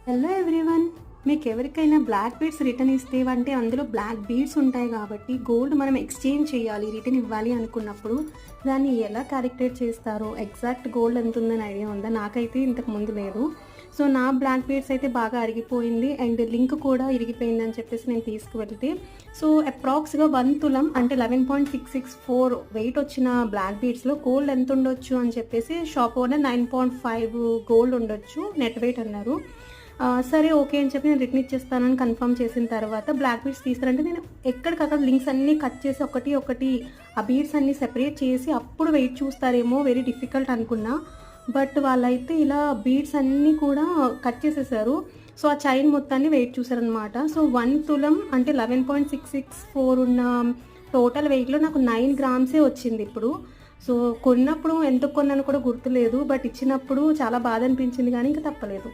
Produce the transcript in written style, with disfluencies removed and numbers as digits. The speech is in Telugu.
Hello everyone. మీకు ఎవరికైనా బ్లాక్ బీడ్స్ రిటర్న్ ఇస్తే అంటే అందులో బ్లాక్ బీడ్స్ ఉంటాయి కాబట్టి గోల్డ్ మనం ఎక్స్చేంజ్ చేయాలి, రిటర్న్ ఇవ్వాలి అనుకున్నప్పుడు దాన్ని ఎలా క్యాలిక్యులేట్ చేస్తారో, ఎగ్జాక్ట్ గోల్డ్ ఎంత ఉందని ఐడియా ఉందా? నాకైతే ఇంతకు ముందు లేదు. సో నా బ్లాక్ బీడ్స్ అయితే బాగా అరిగిపోయింది అండ్ లింక్ కూడా ఇరిగిపోయిందని చెప్పేసి నేను తీసుకువెళ్తే, సో అప్రాక్స్గా 1 తులం అంటే 11.664 వెయిట్ వచ్చిన బ్లాక్ బీడ్స్లో గోల్డ్ ఎంత ఉండొచ్చు అని చెప్పేసి షాప్ ఓనర్ 9.5 గోల్డ్ ఉండొచ్చు నెట్ వెయిట్ అన్నారు. సరే ఓకే అని చెప్పి నేను రిటర్న్ ఇచ్చేస్తానని కన్ఫర్మ్ చేసిన తర్వాత బ్లాక్ బీడ్స్ తీస్తారంటే నేను ఎక్కడికక్కడ లింక్స్ అన్నీ కట్ చేసి ఒకటి ఒకటి ఆ బీడ్స్ అన్నీ సెపరేట్ చేసి అప్పుడు వెయిట్ చూస్తారేమో, వెరీ డిఫికల్ట్ అనుకున్నా. బట్ వాళ్ళైతే ఇలా బీడ్స్ అన్నీ కూడా కట్ చేసేసారు. సో ఆ చైన్ మొత్తాన్ని వెయిట్ చూసారనమాట. సో 1 తులం అంటే 11.664 ఉన్న టోటల్ వెయిట్లో నాకు 9 గ్రామ్సే వచ్చింది ఇప్పుడు. సో కొన్నప్పుడు ఎంత కొన్నాను కూడా గుర్తులేదు, బట్ ఇచ్చినప్పుడు చాలా బాధ అనిపించింది కానీ ఇంకా తప్పలేదు.